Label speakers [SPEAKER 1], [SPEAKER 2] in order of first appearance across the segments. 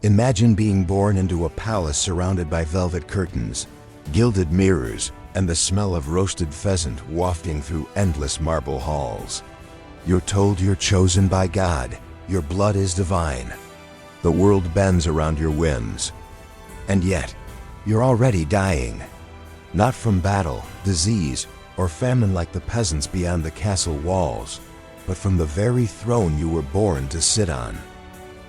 [SPEAKER 1] Imagine being born into a palace surrounded by velvet curtains, gilded mirrors, and the smell of roasted pheasant wafting through endless marble halls. You're told you're chosen by God, your blood is divine. The world bends around your whims. And yet, you're already dying. Not from battle, disease, or famine like the peasants beyond the castle walls, but from the very throne you were born to sit on.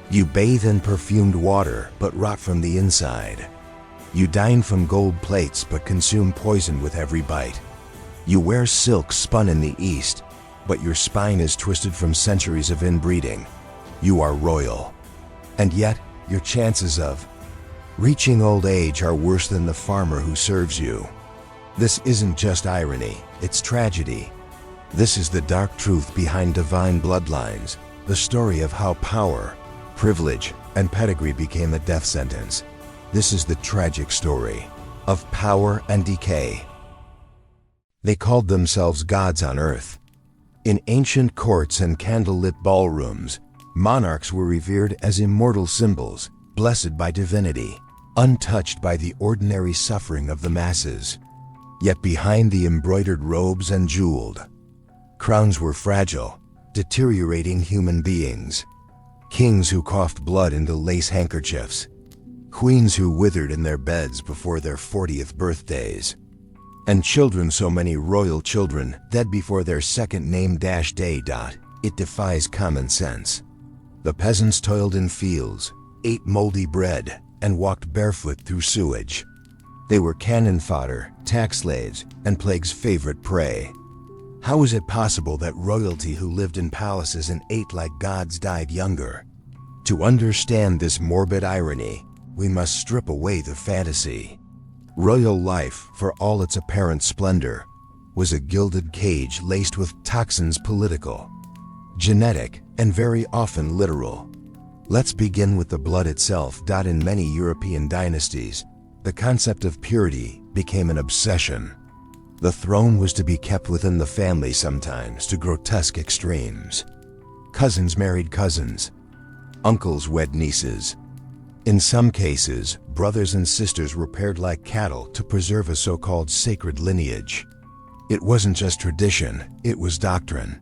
[SPEAKER 1] You bathe in perfumed water, but rot from the inside. You dine from gold plates, but consume poison with every bite. You wear silk spun in the East, but your spine is twisted from centuries of inbreeding. You are royal. And yet, your chances of reaching old age are worse than the farmer who serves you. This isn't just irony, it's tragedy. This is the dark truth behind divine bloodlines, the story of how power, privilege, and pedigree became a death sentence. This is the tragic story of power and decay. They called themselves gods on earth. In ancient courts and candlelit ballrooms, monarchs were revered as immortal symbols, blessed by divinity, untouched by the ordinary suffering of the masses. Yet behind the embroidered robes and jeweled crowns were fragile, deteriorating human beings. Kings who coughed blood into lace handkerchiefs. Queens who withered in their beds before their 40th birthdays. And children, so many royal children, dead before their second name day. It defies common sense. The peasants toiled in fields, ate moldy bread, and walked barefoot through sewage. They were cannon fodder, tax slaves, and plague's favorite prey. How is it possible that royalty who lived in palaces and ate like gods died younger? To understand this morbid irony, we must strip away the fantasy. Royal life, for all its apparent splendor, was a gilded cage laced with toxins political, genetic, and very often literal. Let's begin with the blood itself. In many European dynasties, the concept of purity became an obsession. The throne was to be kept within the family, sometimes to grotesque extremes. Cousins married cousins. Uncles wed nieces. In some cases, brothers and sisters were paired like cattle to preserve a so-called sacred lineage. It wasn't just tradition, it was doctrine.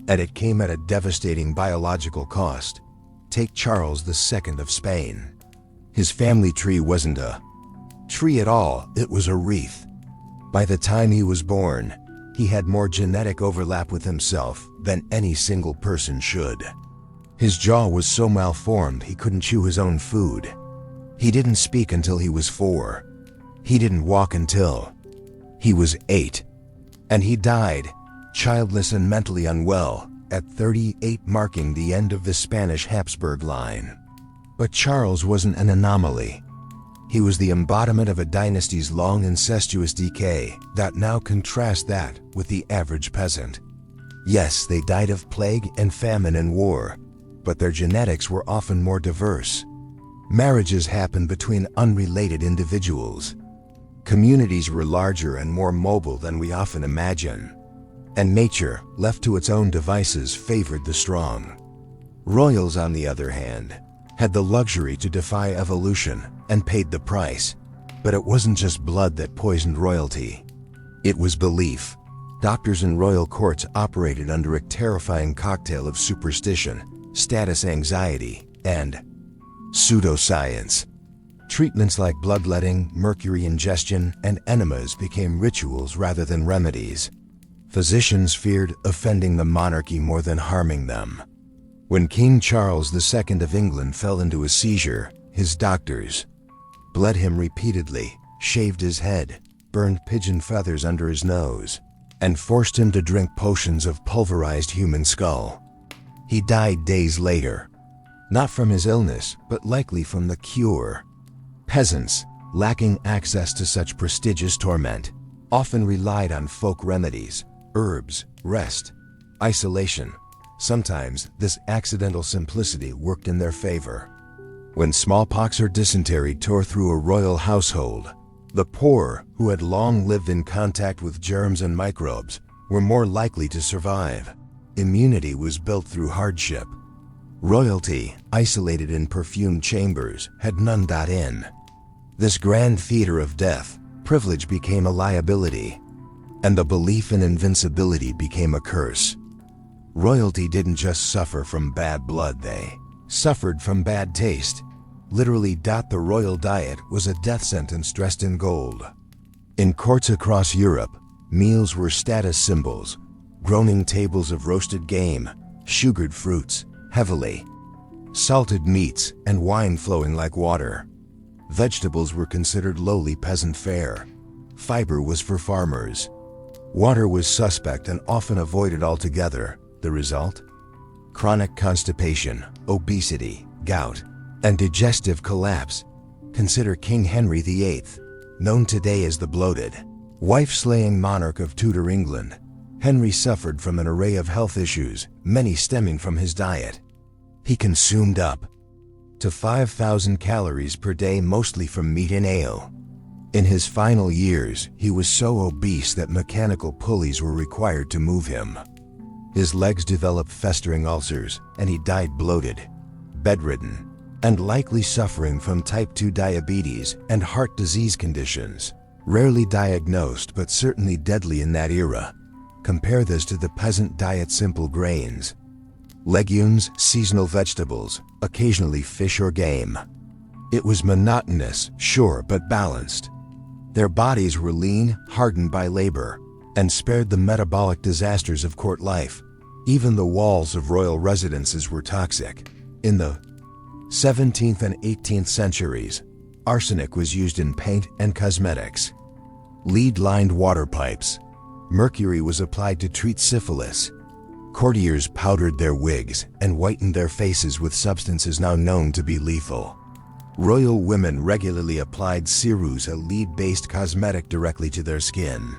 [SPEAKER 1] And it came at a devastating biological cost. Take Charles II of Spain. His family tree wasn't a tree at all, it was a wreath. By the time he was born, he had more genetic overlap with himself than any single person should. His jaw was so malformed he couldn't chew his own food. He didn't speak until he was 4. He didn't walk until he was 8. And he died, childless and mentally unwell, at 38, marking the end of the Spanish Habsburg line. But Charles wasn't an anomaly. He was the embodiment of a dynasty's long incestuous decay. Now contrast that with the average peasant. Yes, they died of plague and famine and war, but their genetics were often more diverse. Marriages happened between unrelated individuals. Communities were larger and more mobile than we often imagine. And nature, left to its own devices, favored the strong. Royals, on the other hand, had the luxury to defy evolution and paid the price. But it wasn't just blood that poisoned royalty. It was belief. Doctors in royal courts operated under a terrifying cocktail of superstition, status anxiety, and pseudoscience. Treatments like bloodletting, mercury ingestion, and enemas became rituals rather than remedies. Physicians feared offending the monarchy more than harming them. When King Charles II of England fell into a seizure, his doctors bled him repeatedly, shaved his head, burned pigeon feathers under his nose, and forced him to drink potions of pulverized human skull. He died days later, not from his illness, but likely from the cure. Peasants, lacking access to such prestigious torment, often relied on folk remedies, herbs, rest, isolation. Sometimes this accidental simplicity worked in their favor. When smallpox or dysentery tore through a royal household, the poor, who had long lived in contact with germs and microbes, were more likely to survive. Immunity was built through hardship. Royalty, isolated in perfumed chambers, had none. In this grand theater of death, privilege became a liability, and the belief in invincibility became a curse. Royalty didn't just suffer from bad blood, they suffered from bad taste. Literally. The royal diet was a death sentence dressed in gold. In courts across Europe, meals were status symbols: groaning tables of roasted game, sugared fruits, heavily salted meats, and wine flowing like water. Vegetables were considered lowly peasant fare. Fiber was for farmers. Water was suspect and often avoided altogether. The result? Chronic constipation, obesity, gout, and digestive collapse. Consider King Henry VIII, known today as the bloated, wife-slaying monarch of Tudor England. Henry suffered from an array of health issues, many stemming from his diet. He consumed up to 5,000 calories per day, mostly from meat and ale. In his final years, he was so obese that mechanical pulleys were required to move him. His legs developed festering ulcers, and he died bloated, bedridden, and likely suffering from type 2 diabetes and heart disease conditions, rarely diagnosed but certainly deadly in that era. Compare this to the peasant diet: simple grains, legumes, seasonal vegetables, occasionally fish or game. It was monotonous, sure, but balanced. Their bodies were lean, hardened by labor, and spared the metabolic disasters of court life. Even the walls of royal residences were toxic. In the 17th and 18th centuries, arsenic was used in paint and cosmetics. Lead-lined water pipes. Mercury was applied to treat syphilis. Courtiers powdered their wigs and whitened their faces with substances now known to be lethal. Royal women regularly applied ceruse, a lead-based cosmetic, directly to their skin.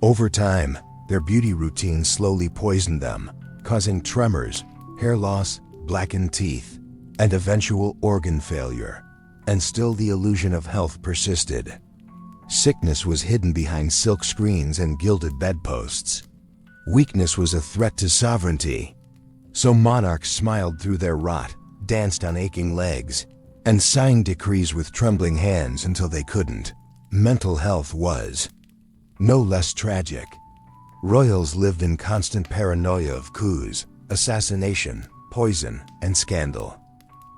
[SPEAKER 1] Over time, their beauty routine slowly poisoned them, causing tremors, hair loss, blackened teeth, and eventual organ failure. And still the illusion of health persisted. Sickness was hidden behind silk screens and gilded bedposts. Weakness was a threat to sovereignty. So monarchs smiled through their rot, danced on aching legs, and signed decrees with trembling hands until they couldn't. Mental health was no less tragic. Royals lived in constant paranoia of coups, assassination, poison, and scandal.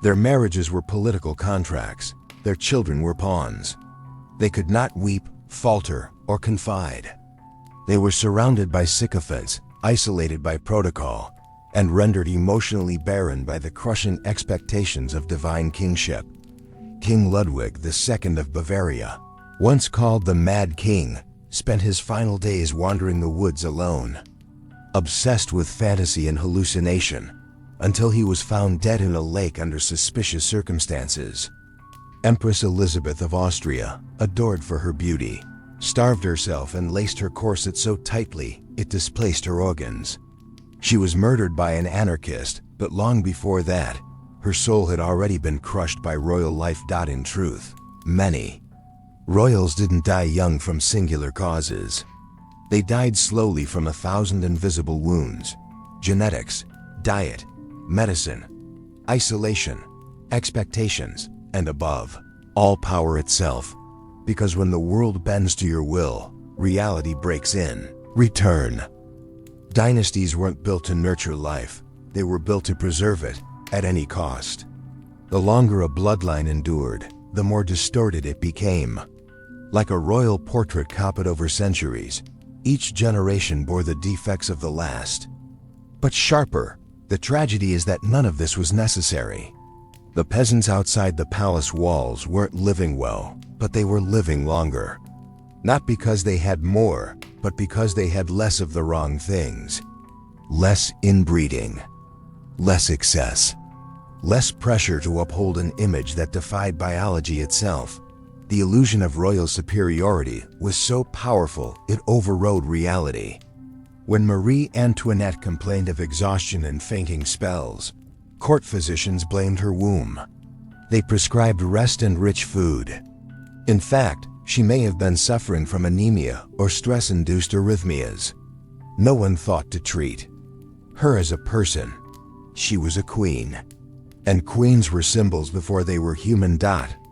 [SPEAKER 1] Their marriages were political contracts. Their children were pawns. They could not weep, falter, or confide. They were surrounded by sycophants, isolated by protocol, and rendered emotionally barren by the crushing expectations of divine kingship. King Ludwig II of Bavaria, once called the Mad King, spent his final days wandering the woods alone, obsessed with fantasy and hallucination, until he was found dead in a lake under suspicious circumstances. Empress Elizabeth of Austria, adored for her beauty, starved herself and laced her corset so tightly it displaced her organs. She was murdered by an anarchist, but long before that, her soul had already been crushed by royal life. In truth, many royals didn't die young from singular causes. They died slowly from 1,000 invisible wounds: genetics, diet, medicine, isolation, expectations, and above all, power itself. Because when the world bends to your will, reality breaks in. Return. Dynasties weren't built to nurture life. They were built to preserve it at any cost. The longer a bloodline endured, the more distorted it became. Like a royal portrait copied over centuries, each generation bore the defects of the last. But sharper, the tragedy is that none of this was necessary. The peasants outside the palace walls weren't living well, but they were living longer. Not because they had more, but because they had less of the wrong things. Less inbreeding, less excess, less pressure to uphold an image that defied biology itself. The illusion of royal superiority was so powerful it overrode reality. When Marie Antoinette complained of exhaustion and fainting spells, court physicians blamed her womb. They prescribed rest and rich food. In fact, she may have been suffering from anemia or stress-induced arrhythmias. No one thought to treat her as a person. She was a queen. And queens were symbols before they were human.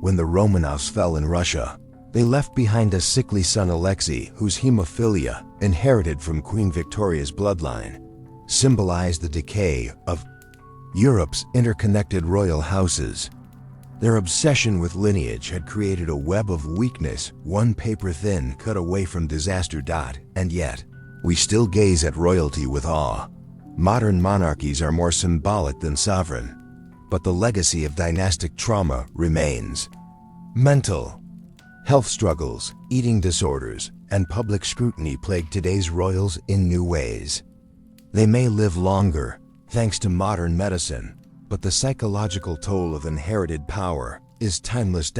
[SPEAKER 1] When the Romanovs fell in Russia, they left behind a sickly son, Alexei, whose hemophilia, inherited from Queen Victoria's bloodline, symbolized the decay of Europe's interconnected royal houses. Their obsession with lineage had created a web of weakness, one paper thin, cut away from disaster. And yet, we still gaze at royalty with awe. Modern monarchies are more symbolic than sovereign, but the legacy of dynastic trauma remains. Mental health struggles, eating disorders, and public scrutiny plague today's royals in new ways. They may live longer, thanks to modern medicine, but the psychological toll of inherited power is timeless.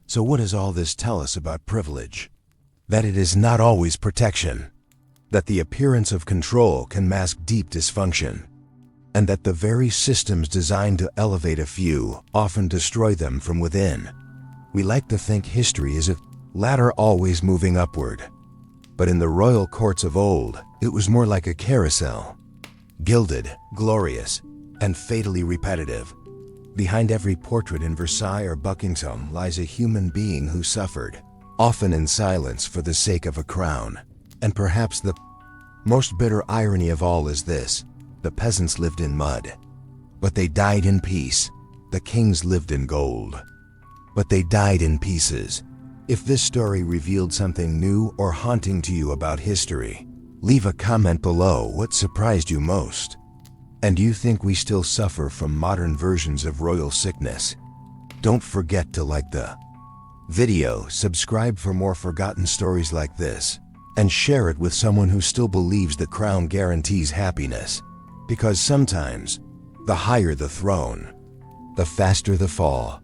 [SPEAKER 1] So what does all this tell us about privilege? That it is not always protection, that the appearance of control can mask deep dysfunction, and that the very systems designed to elevate a few often destroy them from within. We like to think history is a ladder always moving upward, but in the royal courts of old, it was more like a carousel, gilded, glorious, and fatally repetitive. Behind every portrait in Versailles or Buckingham lies a human being who suffered, often in silence for the sake of a crown. And perhaps the most bitter irony of all is this: the peasants lived in mud, but they died in peace. The kings lived in gold, but they died in pieces. If this story revealed something new or haunting to you about history, leave a comment below. What surprised you most? And do you think we still suffer from modern versions of royal sickness? Don't forget to like the video, subscribe for more forgotten stories like this, and share it with someone who still believes the crown guarantees happiness. Because sometimes, the higher the throne, the faster the fall.